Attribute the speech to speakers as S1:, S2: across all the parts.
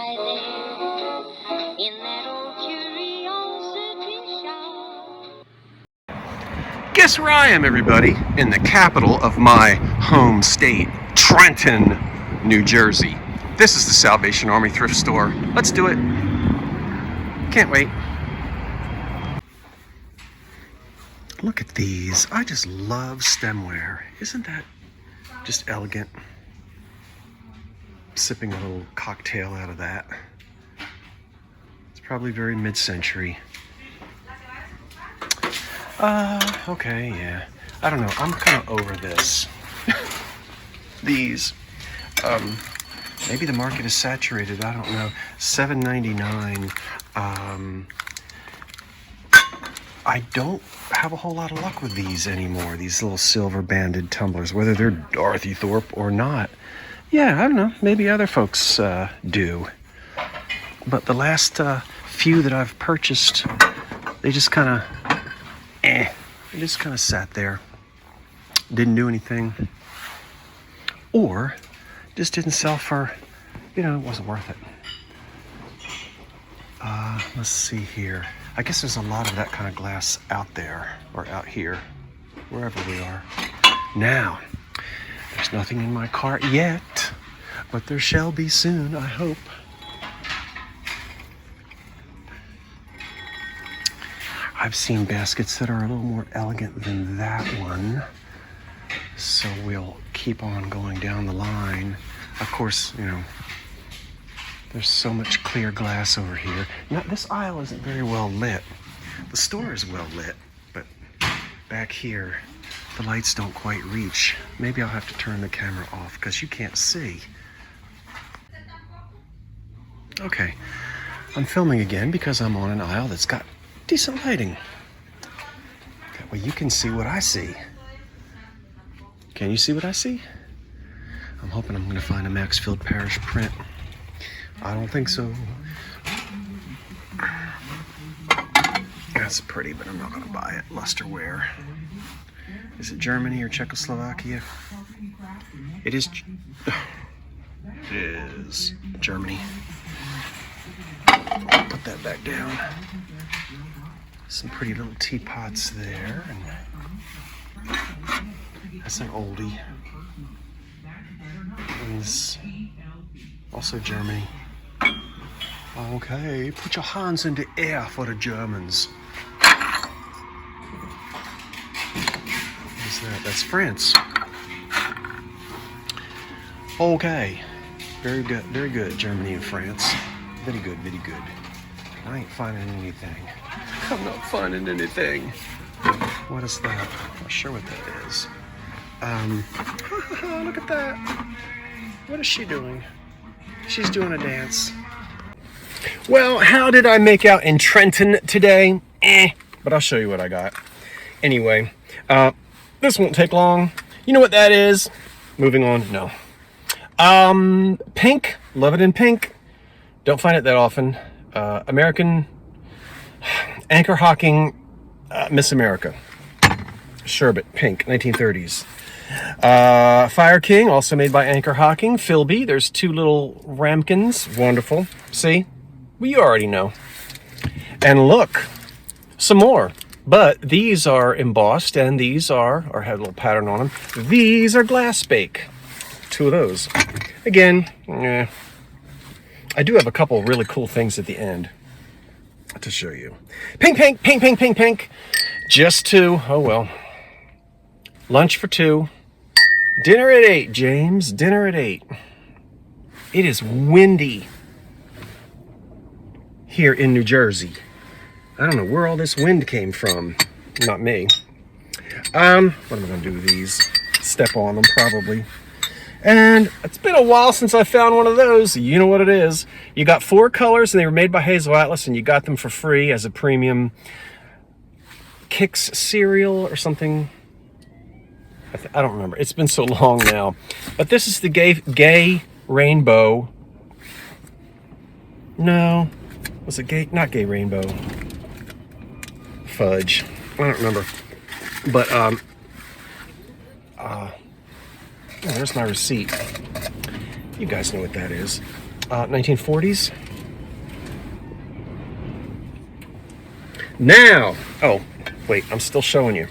S1: lie there in that old curiosity shop.
S2: Guess where I am, everybody? In the capital of my home state, Trenton, New Jersey. This is the Salvation Army thrift store. Let's do it. Can't wait. Look at these. I just love stemware. Isn't that just elegant? Sipping a little cocktail out of that. It's probably very mid-century. Okay, yeah. I don't know. I'm kind of over this. These. Maybe the market is saturated. I don't know. $7.99. I don't have a whole lot of luck with these anymore. These little silver banded tumblers, whether they're Dorothy Thorpe or not. Yeah, I don't know. Maybe other folks do. But the last few that I've purchased, they just kind of, they just kind of sat there. Didn't do anything. Or just didn't sell for, it wasn't worth it. Let's see here. I guess there's a lot of that kind of glass out there, or out here, wherever we are. Now, there's nothing in my cart yet, but there shall be soon, I hope. I've seen baskets that are a little more elegant than that one, so we'll keep on going down the line. Of course, there's so much clear glass over here. Now, this aisle isn't very well lit. The store is well lit, but back here, the lights don't quite reach. Maybe I'll have to turn the camera off because you can't see. Okay, I'm filming again because I'm on an aisle that's got decent lighting. That way you can see what I see. Can you see what I see? I'm hoping I'm going to find a Maxfield Parrish print. I don't think so. That's pretty, but I'm not going to buy it. Lusterware. Is it Germany or Czechoslovakia? It is. It is Germany. I'll put that back down. Some pretty little teapots there. And that's an oldie. And this, also Germany. Okay, put your hands in the air for the Germans. What's that? That's France. Okay, very good, Germany and France. Very good, very good. I ain't finding anything. I'm not finding anything. What is that? I'm not sure what that is. Look at that. What is she doing? She's doing a dance. Well, how did I make out in Trenton today? But I'll show you what I got. Anyway, this won't take long. You know what that is? Moving on. No. Pink. Love it in pink. Don't find it that often. American Anchor Hocking Miss America. Sherbet, pink, 1930s. Fire King, also made by Anchor Hocking. Philby, there's two little ramekins. Wonderful. See? Well, you already know. And look, some more. But these are embossed, and these are, or have a little pattern on them. These are glass bake. Two of those. Again, I do have a couple really cool things at the end to show you. Pink, pink, pink, pink, pink, pink. Just two. Oh, well. Lunch for two. Dinner at 8, James. Dinner at 8. It is windy here in New Jersey. I don't know where all this wind came from. Not me. What am I going to do with these? Step on them, probably. And it's been a while since I found one of those. You know what it is. You got 4 colors, and they were made by Hazel Atlas, and you got them for free as a premium Kix cereal or something. I don't remember. It's been so long now. But this is the gay rainbow. No. Was it gay? Not gay rainbow. Fudge. I don't remember. But, there's my receipt. You guys know what that is. 1940s. Now, oh, wait, I'm still showing you.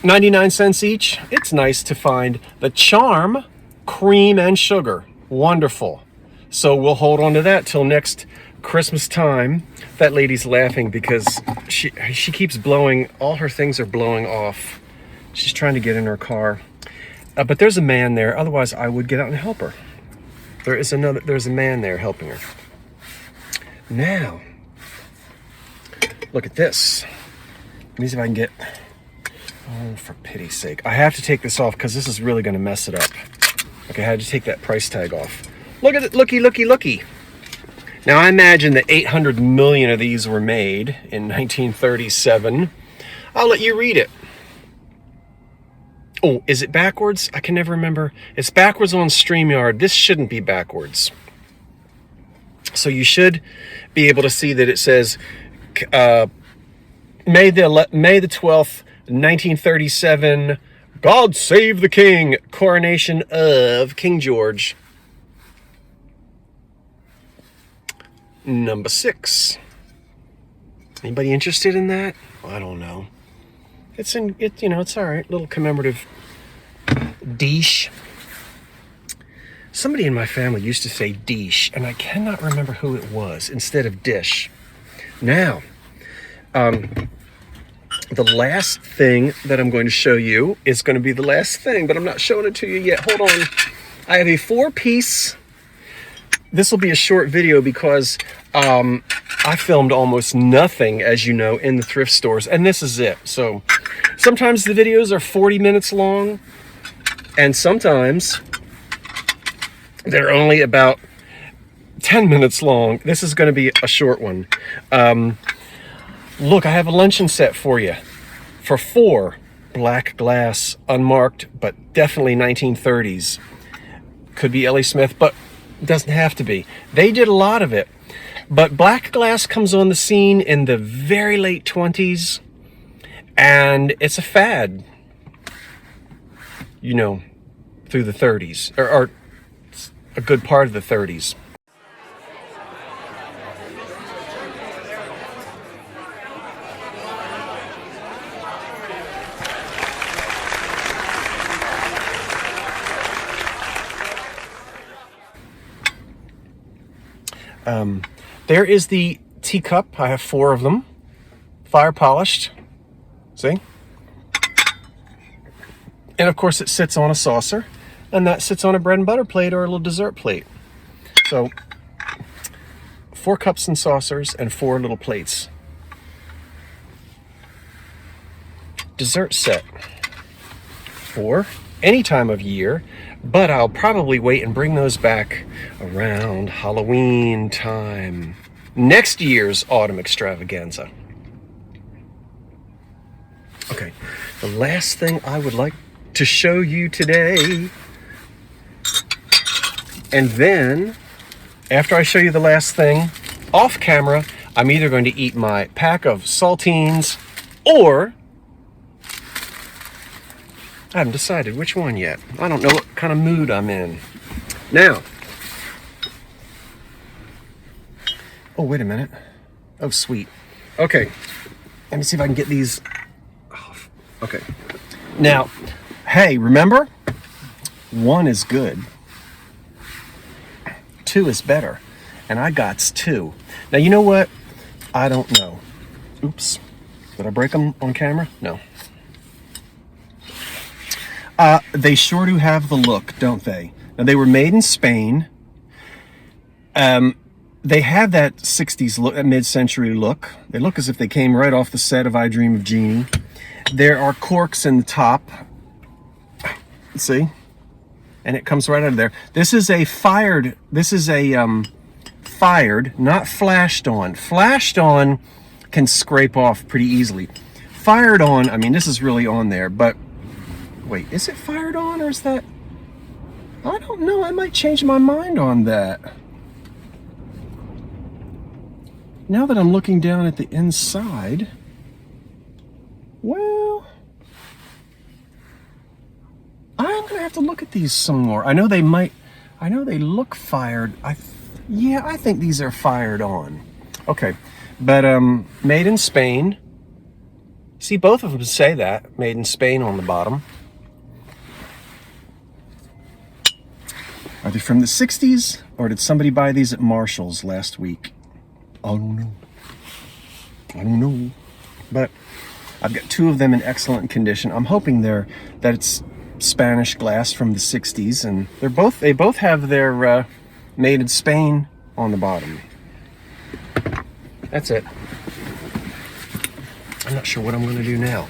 S2: 99 cents each. It's nice to find the Charm cream and sugar. Wonderful. So we'll hold on to that till next Christmas time. That lady's laughing because she keeps blowing, all her things are blowing off. She's trying to get in her car. But there's a man there, otherwise I would get out and help her. There's a man there helping her. Now, look at this. Let me see if I can get, oh, for pity's sake. I have to take this off because this is really gonna mess it up. Okay, I had to take that price tag off. Look at it, looky, looky, looky. Now I imagine that 800 million of these were made in 1937. I'll let you read it. Oh, is it backwards? I can never remember. It's backwards on StreamYard. This shouldn't be backwards. So you should be able to see that it says May the 12th, 1937, God Save the King, coronation of King George. Number 6. Anybody interested in that? I don't know. It's in it, you know, it's all right. Little commemorative dish. Somebody in my family used to say dish, and I cannot remember who it was instead of dish. Now, the last thing that I'm going to show you is going to be the last thing, but I'm not showing it to you yet. Hold on. I have a 4-piece. This will be a short video because I filmed almost nothing, as you know, in the thrift stores, and this is it. So sometimes the videos are 40 minutes long, and sometimes they're only about 10 minutes long. This is going to be a short one. Look, I have a luncheon set for you for 4 black glass, unmarked, but definitely 1930s. Could be Ellie Smith, but doesn't have to be. They did a lot of it. But black glass comes on the scene in the very late 20s, and it's a fad, you know, through the 30s, or a good part of the 30s. There is the teacup. I have 4 of them, fire polished. See? And of course it sits on a saucer, and that sits on a bread and butter plate or a little dessert plate. So 4 cups and saucers and 4 little plates. Dessert set for any time of year, but I'll probably wait and bring those back around Halloween time. Next year's autumn extravaganza. Okay, the last thing I would like to show you today, and then after I show you the last thing, off camera, I'm either going to eat my pack of saltines or I haven't decided which one yet. I don't know what kind of mood I'm in. Now, oh, wait a minute. Oh, sweet. Okay, let me see if I can get these off. Okay. Now, hey, remember? 1 is good. 2 is better. And I got 2. Now, you know what? I don't know. Oops. Did I break them on camera? No. They sure do have the look, don't they? Now, they were made in Spain. They have that 60s look, that mid-century look. They look as if they came right off the set of I Dream of Jeannie. There are corks in the top. See? And it comes right out of there. This is a fired, fired, not flashed on. Flashed on can scrape off pretty easily. Fired on, I mean, this is really on there, but wait, is it fired on or is that? I don't know. I might change my mind on that. Now that I'm looking down at the inside, well, I'm going to have to look at these some more. I know they might, I know they look fired. Yeah, I think these are fired on. Okay, but made in Spain. See, both of them say that, made in Spain on the bottom. Are they from the 60s, or did somebody buy these at Marshall's last week? I don't know. I don't know. But I've got two of them in excellent condition. I'm hoping that it's Spanish glass from the 60s, and they both have their made in Spain on the bottom. That's it. I'm not sure what I'm going to do now.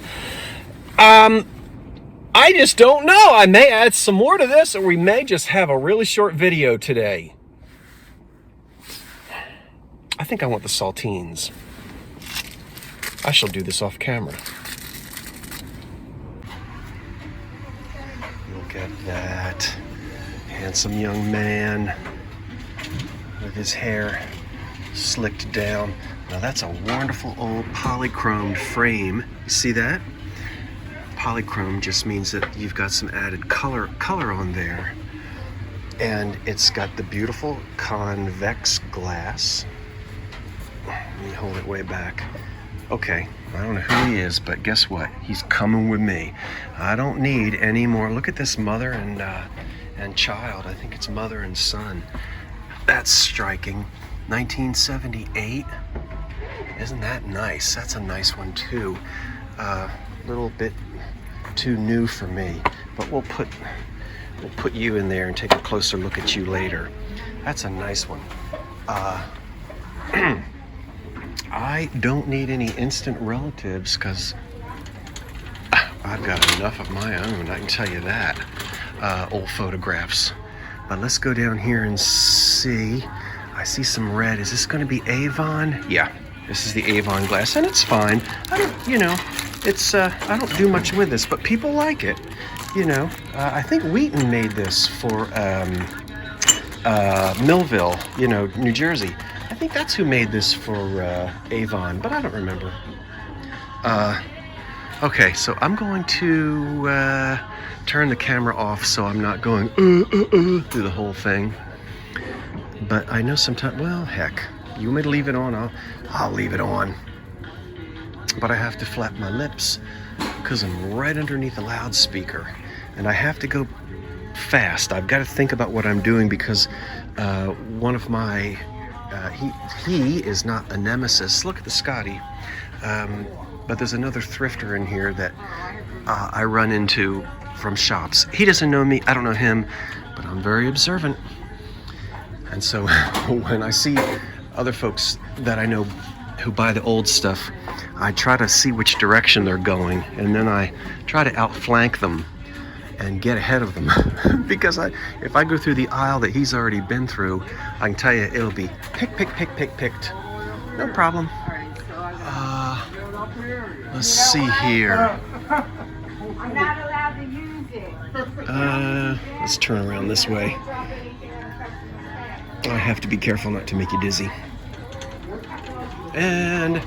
S2: I just don't know. I may add some more to this, or we may just have a really short video today. I think I want the saltines. I shall do this off camera. Look at that handsome young man with his hair slicked down. Now that's a wonderful old polychromed frame. You see that? Polychrome just means that you've got some added color on there. And it's got the beautiful convex glass. Let me hold it way back. Okay, I don't know who he is, but guess what? He's coming with me. I don't need any more. Look at this mother and child. I think it's mother and son. That's striking. 1978. Isn't that nice? That's a nice one too. Little bit too new for me, but we'll put you in there and take a closer look at you later. That's a nice one. I don't need any instant relatives because I've got enough of my own, I can tell you that. Old photographs. But let's go down here and see. I see some red. Is this going to be Avon? Yeah, this is the Avon glass, and it's fine. I don't do much with this, but people like it. I think Wheaton made this for Millville, New Jersey. I think that's who made this for Avon, but I don't remember. Okay, so I'm going to turn the camera off so I'm not going through the whole thing. But I know sometimes, well, heck, you want me to leave it on? I'll leave it on. But I have to flap my lips because I'm right underneath the loudspeaker, and I have to go fast. I've got to think about what I'm doing because one of my he is not a nemesis. Look at the Scotty. But there's another thrifter in here that I run into from shops. He doesn't know me, I don't know him, but I'm very observant. And so when I see other folks that I know who buy the old stuff, I try to see which direction they're going, and then I try to outflank them and get ahead of them. Because if I go through the aisle that he's already been through, I can tell you it'll be picked. No problem. Let's see here.
S1: I'm not allowed to use it.
S2: Let's turn around this way. I have to be careful not to make you dizzy. And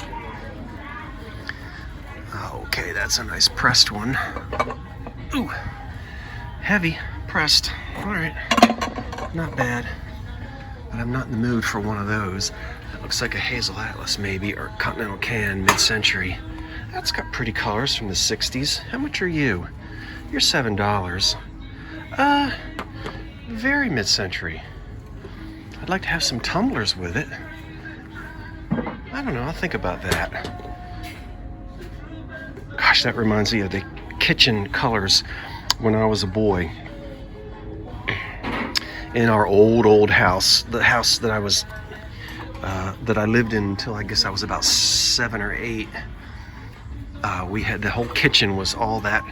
S2: okay, that's a nice pressed one. Ooh, heavy, pressed. All right, not bad. But I'm not in the mood for one of those. That looks like a Hazel Atlas maybe, or Continental Can, mid-century. That's got pretty colors from the 60s. How much are you? You're $7. Very mid-century. I'd like to have some tumblers with it. I don't know, I'll think about that. Gosh, that reminds me of the kitchen colors when I was a boy. In our old house, the house that I lived in until I guess I was about 7 or 8. We had the whole kitchen was all those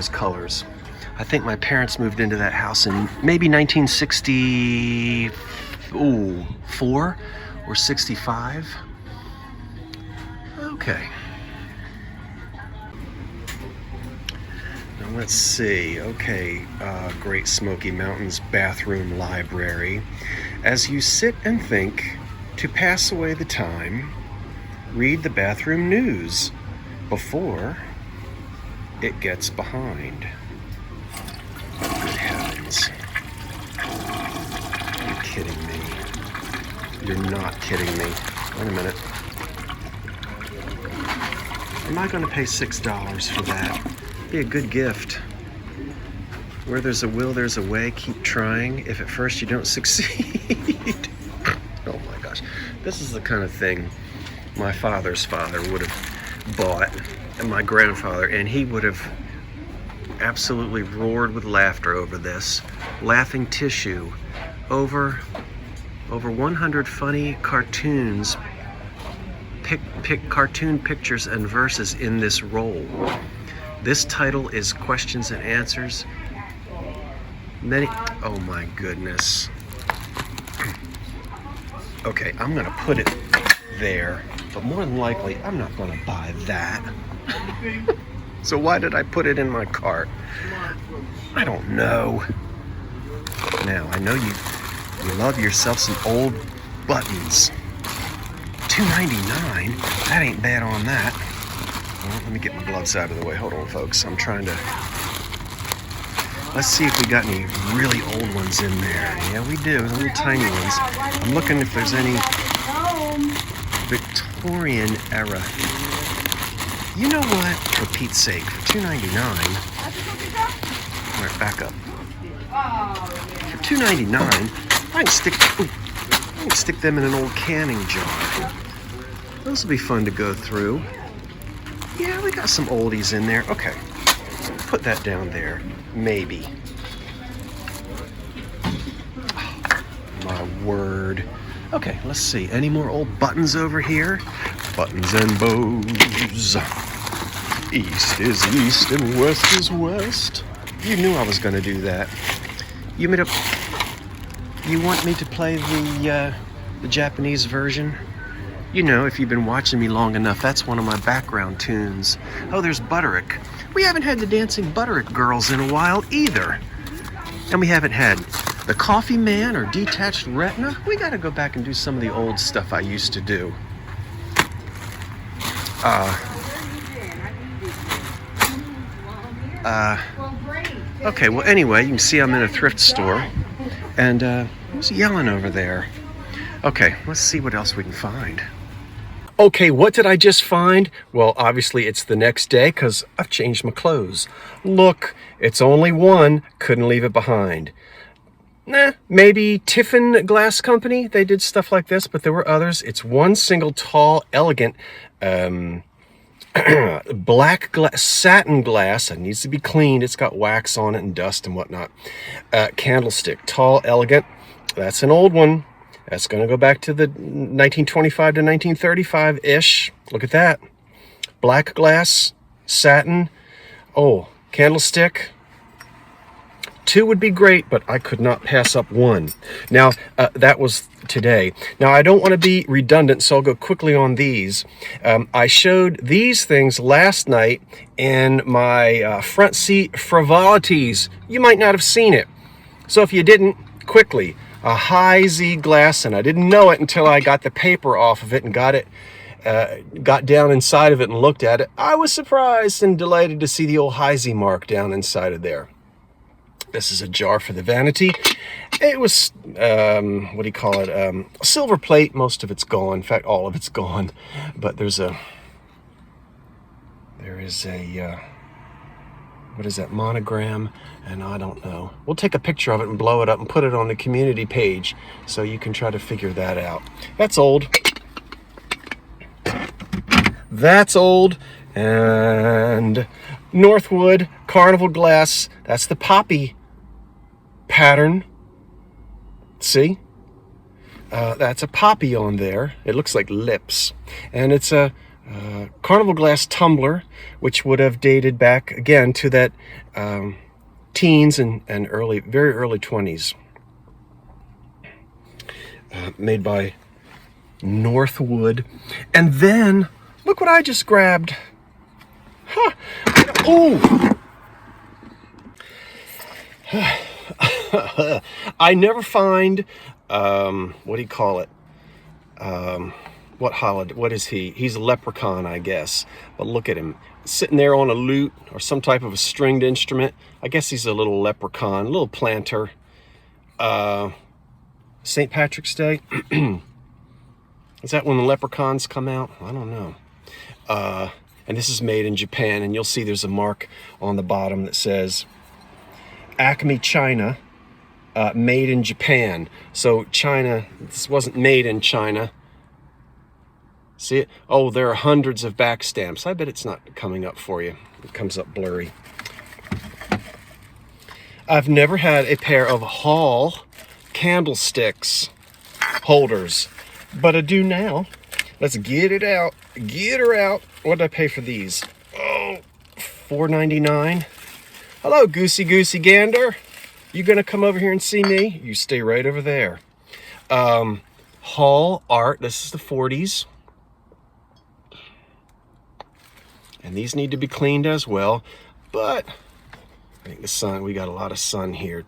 S2: colors. I think my parents moved into that house in maybe 1964 or 65. Okay. Now let's see. Okay, Great Smoky Mountains Bathroom Library. As you sit and think, to pass away the time, read the bathroom news before it gets behind. Good heavens. You're not kidding me. Wait a minute. Am I going to pay $6 for that? Be a good gift. Where there's a will, there's a way. Keep trying. If at first you don't succeed. Oh my gosh. This is the kind of thing my father's father would have bought, and my grandfather, and he would have absolutely roared with laughter over this. Laughing tissue. Over 100 funny cartoons, cartoon pictures and verses in this roll. This title is Questions and Answers. Many, oh my goodness. Okay, I'm gonna put it there, but more than likely, I'm not gonna buy that. So why did I put it in my cart? I don't know. Now, I know you love yourself some old buttons. $2.99? That ain't bad on that. Well, let me get my gloves out of the way. Hold on, folks. I'm trying to... Let's see if we got any really old ones in there. Yeah, we do. The little tiny ones. I'm looking if there's any Victorian era. You know what? For Pete's sake, for $2.99... All right, back up. For $2.99, I can stick them in an old canning jar. Those will be fun to go through. Yeah, we got some oldies in there. Okay, put that down there. Maybe. Oh, my word. Okay, let's see. Any more old buttons over here? Buttons and bows. East is east and west is west. You knew I was going to do that. You want me to play the Japanese version? You know, if you've been watching me long enough, that's one of my background tunes. Oh, there's Butterick. We haven't had the Dancing Butterick Girls in a while either. And we haven't had the Coffee Man or Detached Retina. We got to go back and do some of the old stuff I used to do. Okay, well, anyway, you can see I'm in a thrift store. And who's yelling over there? Okay, let's see what else we can find. Okay, what did I just find? Well, obviously it's the next day because I've changed my clothes. Look, it's only one. Couldn't leave it behind. Nah, maybe Tiffin Glass Company. They did stuff like this, but there were others. It's one single tall, elegant, black glass, satin glass. It needs to be cleaned. It's got wax on it and dust and whatnot. Candlestick, tall, elegant. That's an old one. That's going to go back to the 1925 to 1935-ish. Look at that. Black glass, satin. Oh, candlestick. Two would be great, but I could not pass up one. Now, that was today. Now, I don't want to be redundant, so I'll go quickly on these. I showed these things last night in my front seat frivolities. You might not have seen it. So if you didn't, quickly. A high Z glass, and I didn't know it until I got the paper off of it and got down inside of it and looked at it. I was surprised and delighted to see the old high Z mark down inside of there. This is a jar for the vanity. It was, what do you call it? Silver plate. Most of it's gone. In fact, all of it's gone. But there is a, what is that, monogram? And I don't know. We'll take a picture of it and blow it up and put it on the community page so you can try to figure that out. That's old. That's old. And Northwood Carnival glass. That's the poppy pattern. See? That's a poppy on there. It looks like lips. And it's a Carnival glass tumbler, which would have dated back again to that teens and very early 20s. Made by Northwood. And then, look what I just grabbed. Huh. Oh! I never find, what do you call it? What is he? He's a leprechaun, I guess. But look at him, sitting there on a lute or some type of a stringed instrument. I guess he's a little leprechaun, a little planter. St. Patrick's Day. Is that when the leprechauns come out? I don't know. And this is made in Japan, and you'll see there's a mark on the bottom that says Acme China, made in Japan. So China, this wasn't made in China. See it? Oh, there are hundreds of back stamps. I bet it's not coming up for you. It comes up blurry. I've never had a pair of Hall candlesticks holders, but I do now. Let's get it out. Get her out. What did I pay for these? Oh, $4.99. Hello, Goosey Goosey Gander. You gonna come over here and see me? You stay right over there. Hall art. This is the 40s. And these need to be cleaned as well. But I think the sun, we got a lot of sun here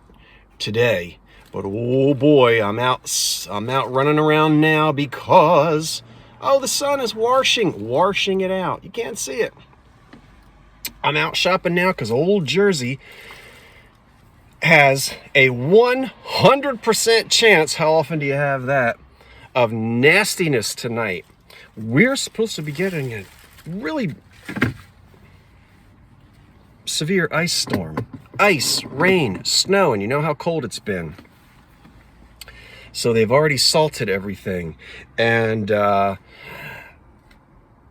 S2: today. But oh boy, I'm out running around now because, oh, the sun is washing it out. You can't see it. I'm out shopping now because Old Jersey has a 100% chance, how often do you have that, of nastiness tonight. We're supposed to be getting a really severe ice storm. Ice, rain, snow, and you know how cold it's been. So they've already salted everything. And I'm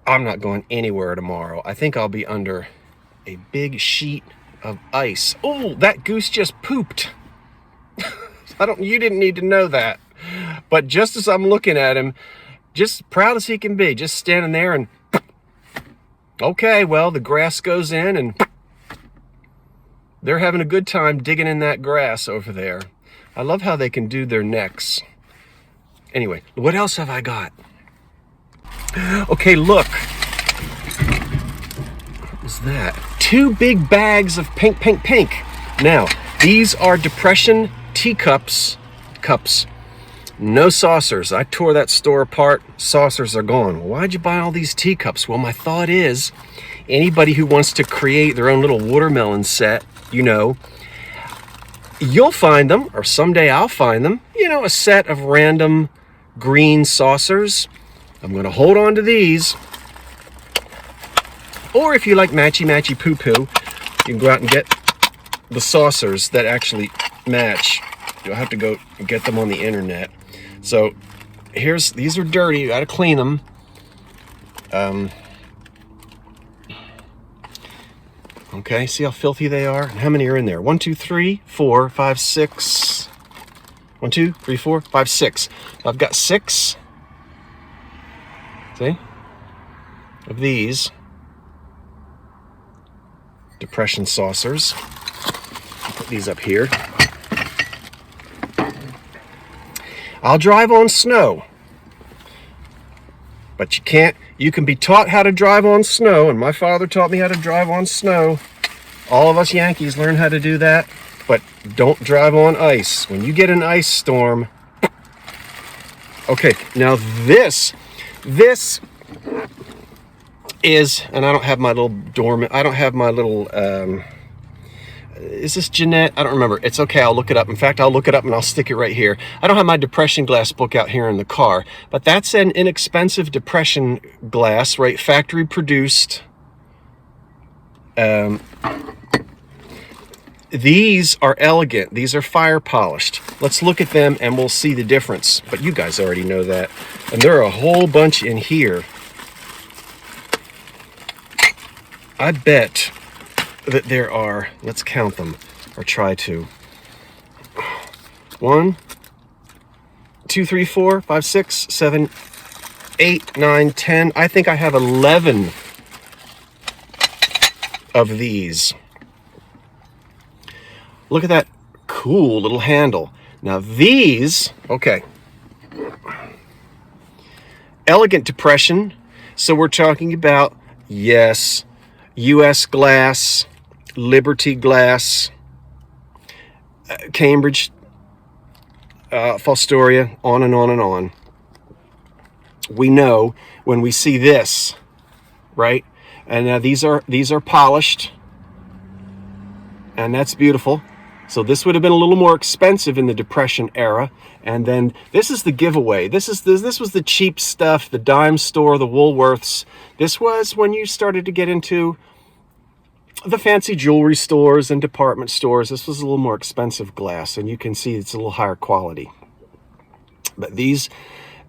S2: not going anywhere tomorrow. I think I'll be under a big sheet of ice. Oh, that goose just pooped. You didn't need to know that. But just as I'm looking at him, just proud as he can be, just standing there and okay, well, the grass goes in and they're having a good time digging in that grass over there. I love how they can do their necks. Anyway, what else have I got? Okay, look. What was that? 2 big bags of pink. Now, these are Depression teacups. No saucers. I tore that store apart. Saucers are gone. Why'd you buy all these teacups? Well, my thought is, anybody who wants to create their own little watermelon set, you know, you'll find them, or someday I'll find them, you know, a set of random green saucers. I'm going to hold on to these. Or if you like matchy poo-poo, you can go out and get the saucers that actually match. You'll have to go get them on the internet. So these are dirty. You got to clean them. Okay, see how filthy they are? How many are in there? 1, 2, 3, 4, 5, 6. 1, 2, 3, 4, 5, 6. I've got 6. See? Of these Depression saucers. I'll put these up here. I'll drive on snow. But you can be taught how to drive on snow, and my father taught me how to drive on snow. All of us Yankees learn how to do that, but don't drive on ice. When you get an ice storm. Okay, now this is, and I don't have my little is this Jeanette? I don't remember. It's okay, I'll look it up. In fact, I'll look it up and I'll stick it right here. I don't have my Depression glass book out here in the car, but that's an inexpensive Depression glass, right? Factory produced. These are elegant. These are fire polished. Let's look at them and we'll see the difference. But you guys already know that. And there are a whole bunch in here. I bet that there are, let's count them, or try to. 1, 2, 3, 4, 5, 6, 7, 8, 9, 10. I think I have 11 of these. Look at that cool little handle. Now these, okay. Elegant Depression. So we're talking about, yes, U.S. glass, Liberty glass, Cambridge, Fostoria, on and on and on. We know when we see this, right? And these are polished, and that's beautiful. So this would have been a little more expensive in the Depression era. And then this is the giveaway. This was the cheap stuff, the dime store, the Woolworths. This was when you started to get into the fancy jewelry stores and department stores. This was a little more expensive glass, and you can see it's a little higher quality. But these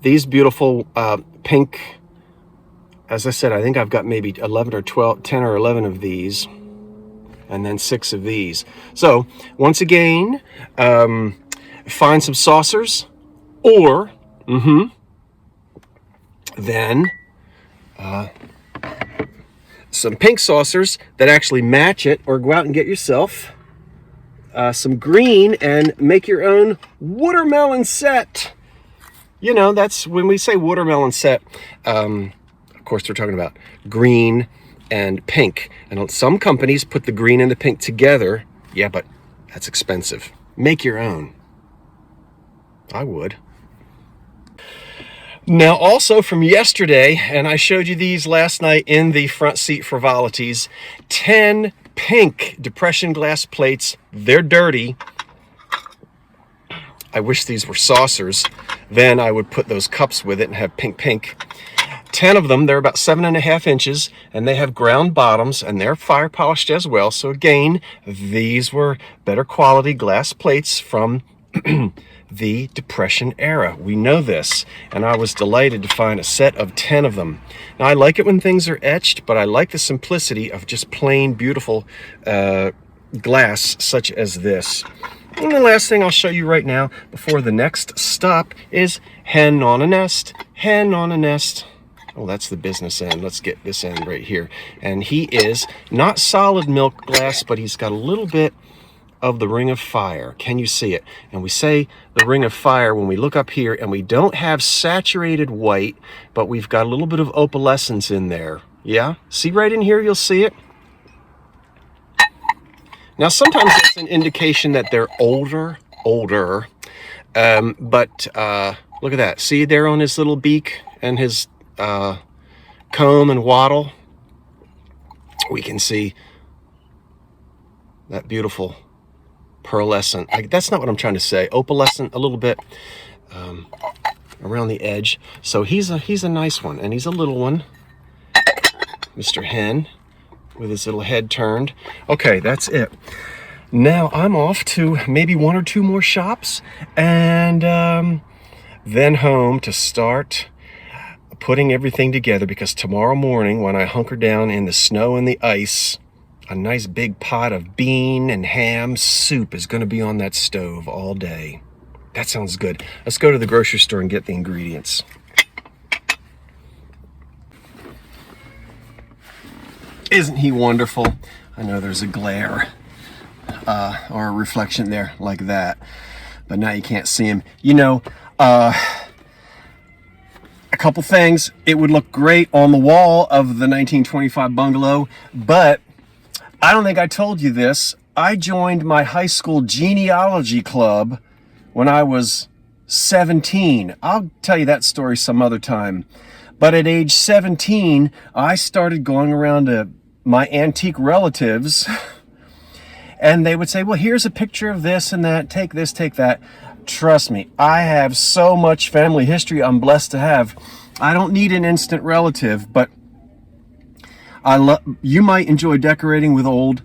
S2: beautiful pink, as I said, I think I've got maybe 11 or 12, 10 or 11 of these, and then 6 of these. So once again, find some saucers, or then some pink saucers that actually match it, or go out and get yourself some green and make your own watermelon set. You know, that's when we say watermelon set, of course we're talking about green and pink. And some companies put the green and the pink together. Yeah, but that's expensive. Make your own. I would. Now, also from yesterday, and I showed you these last night in the front seat frivolities, 10 pink Depression glass plates. They're dirty. I wish these were saucers. Then I would put those cups with it and have pink. 10 of them. They're about 7.5 inches, and they have ground bottoms, and they're fire polished as well. So again, these were better quality glass plates from the Depression era. We know this, and I was delighted to find a set of 10 of them. Now, I like it when things are etched, but I like the simplicity of just plain, beautiful glass such as this. And the last thing I'll show you right now before the next stop is hen on a nest. Hen on a nest. Oh, that's the business end. Let's get this end right here. And he is not solid milk glass, but he's got a little bit of the ring of fire. Can you see it? And we say the ring of fire when we look up here, and we don't have saturated white, but we've got a little bit of opalescence in there. Yeah? See right in here, you'll see it. Now, sometimes it's an indication that they're older. But look at that. See there on his little beak and his comb and wattle? We can see that beautiful pearlescent. That's not what I'm trying to say. Opalescent a little bit around the edge. So he's a nice one, and he's a little one. Mr. Hen with his little head turned. Okay, that's it. Now I'm off to maybe 1 or 2 more shops, and then home to start putting everything together, because tomorrow morning when I hunker down in the snow and the ice, a nice big pot of bean and ham soup is going to be on that stove all day. That sounds good. Let's go to the grocery store and get the ingredients. Isn't he wonderful? I know there's a glare or a reflection there like that, but now you can't see him. You know, a couple things. It would look great on the wall of the 1925 bungalow, but I don't think I told you this. I joined my high school genealogy club when I was 17. I'll tell you that story some other time. But at age 17, I started going around to my antique relatives, and they would say, well, here's a picture of this and that. Take this, take that. Trust me, I have so much family history I'm blessed to have. I don't need an instant relative, but you might enjoy decorating with old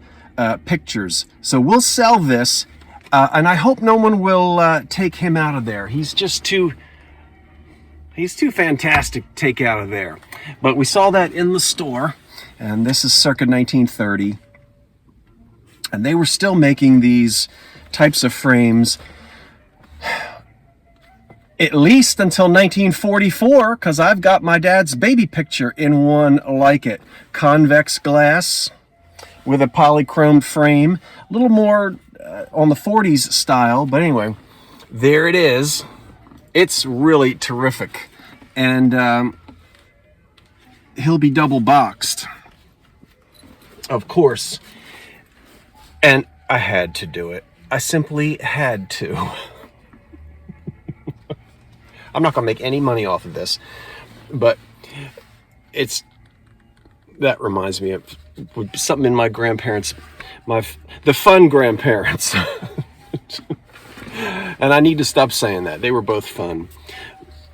S2: pictures. So we'll sell this, and I hope no one will take him out of there. He's too fantastic to take out of there. But we saw that in the store, and this is circa 1930. And they were still making these types of frames at least until 1944, because I've got my dad's baby picture in one like it. Convex glass with a polychrome frame. A little more on the 40s style, but anyway, there it is. It's really terrific. And he'll be double boxed, of course. And I had to do it. I simply had to. I'm not going to make any money off of this, but it's That reminds me of something in my grandparents, the fun grandparents. And I need to stop saying that. They were both fun.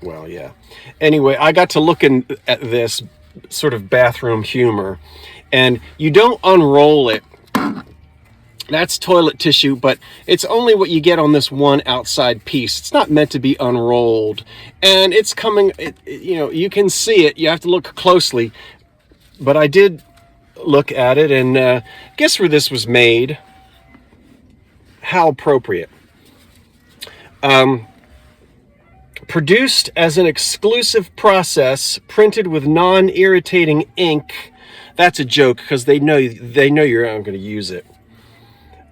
S2: Well, yeah. Anyway, I got to looking at this sort of bathroom humor, and you don't unroll it. That's toilet tissue, but it's only what you get on this one outside piece. It's not meant to be unrolled, and it's coming, you know, you can see it. You have to look closely, but I did look at it, and guess where this was made? How appropriate. Produced as an exclusive process, printed with non-irritating ink. That's a joke, because they know you're not going to use it.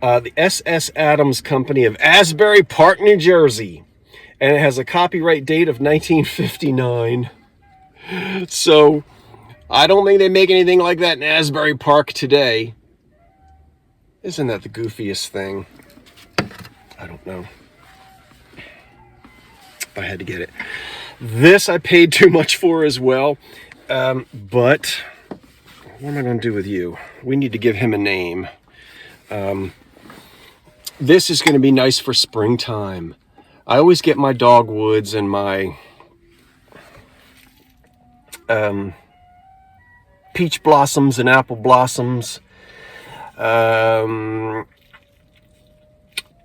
S2: The S.S. Adams Company of Asbury Park, New Jersey. And it has a copyright date of 1959. So, I don't think they make anything like that in Asbury Park today. Isn't that the goofiest thing? I don't know. I had to get it. This I paid too much for as well. But what am I going to do with you? We need to give him a name. This is going to be nice for springtime. I always get my dogwoods and my peach blossoms and apple blossoms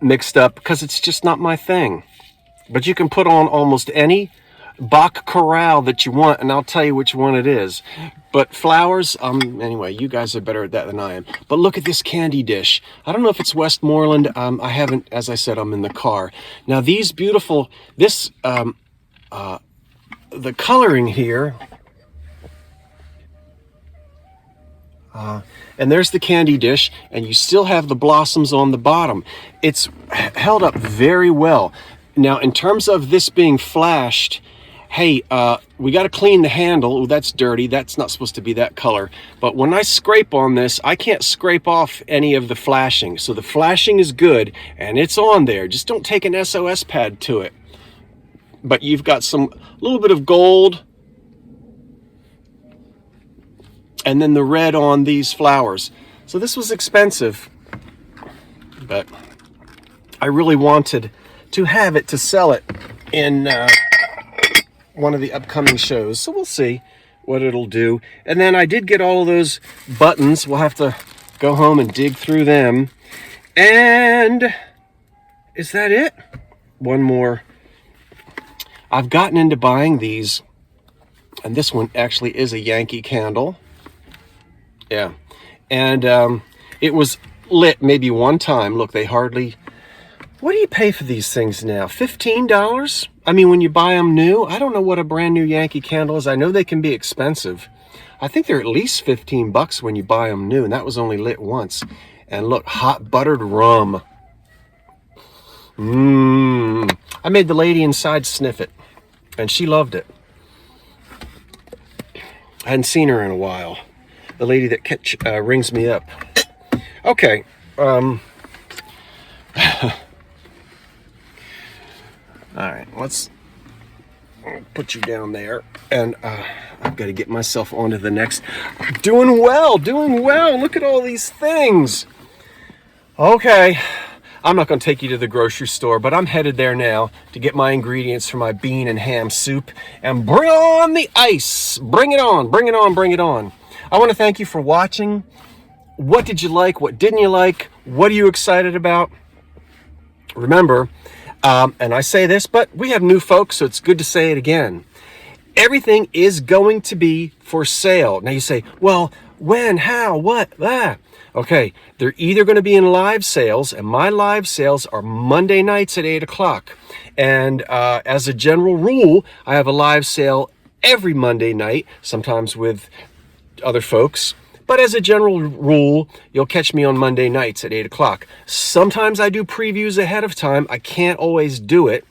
S2: mixed up, because it's just not my thing. But you can put on almost any Bach chorale that you want, and I'll tell you which one it is. But flowers, anyway, you guys are better at that than I am. But look at this candy dish. I don't know if it's Westmoreland. I haven't, as I said, I'm in the car. Now these beautiful, the coloring here, and there's the candy dish, and you still have the blossoms on the bottom. It's held up very well. Now, in terms of this being flashed, hey, we got to clean the handle. Oh, that's dirty. That's not supposed to be that color. But when I scrape on this, I can't scrape off any of the flashing. So the flashing is good, and it's on there. Just don't take an SOS pad to it. But you've got a little bit of gold, and then the red on these flowers. So this was expensive, but I really wanted to have it to sell it in one of the upcoming shows. So we'll see what it'll do. And then I did get all of those buttons. We'll have to go home and dig through them. And is that it? One more. I've gotten into buying these, and this one actually is a Yankee candle. Yeah. And it was lit maybe one time. Look, they hardly... What do you pay for these things now? $15? I mean, when you buy them new, I don't know what a brand new Yankee candle is. I know they can be expensive. I think they're at least $15 when you buy them new, and that was only lit once. And look, hot buttered rum. I made the lady inside sniff it, and she loved it. I hadn't seen her in a while. The lady that rings me up. Okay. All right, let's put you down there, and I've got to get myself onto the next. Doing well. Look at all these things. Okay, I'm not going to take you to the grocery store, but I'm headed there now to get my ingredients for my bean and ham soup, and bring on the ice. Bring it on. I want to thank you for watching. What did you like? What didn't you like? What are you excited about? Remember, and I say this, but we have new folks, so it's good to say it again. Everything is going to be for sale. Now you say, well, when, how, what, that? Okay, they're either going to be in live sales, and my live sales are Monday nights at 8 o'clock. And as a general rule, I have a live sale every Monday night, sometimes with other folks. But as a general rule, you'll catch me on Monday nights at 8 o'clock. Sometimes I do previews ahead of time. I can't always do it.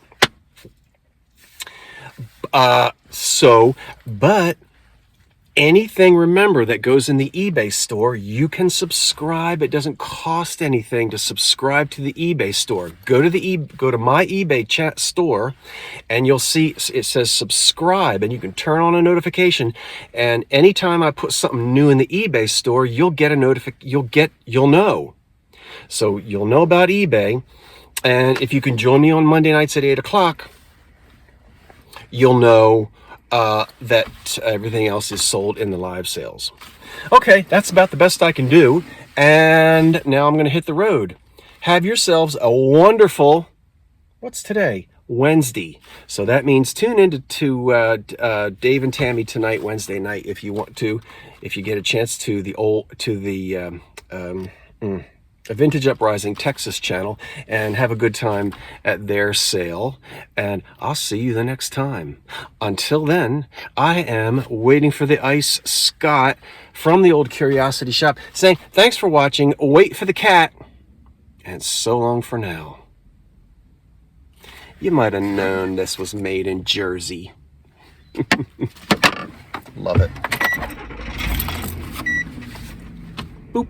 S2: But Anything, remember, that goes in the eBay store, you can subscribe. It doesn't cost anything to subscribe to the eBay store. Go to my eBay chat store, and you'll see it says subscribe, and you can turn on a notification. And anytime I put something new in the eBay store, you'll get a you'll know. So you'll know about eBay. And if you can join me on Monday nights at 8 o'clock, you'll know that everything else is sold in the live sales. Okay, that's about the best I can do. And now I'm going to hit the road. Have yourselves a wonderful, what's today? Wednesday. So that means tune in to Dave and Tammy tonight, Wednesday night, if you want to, if you get a chance, to the Vintage Uprising Texas channel, and have a good time at their sale. And I'll see you the next time. Until then, I am waiting for the Ice Scott from the Old Curiosity Shop saying thanks for watching, wait for the cat, and so long for now. You might have known this was made in Jersey. Love it. Boop.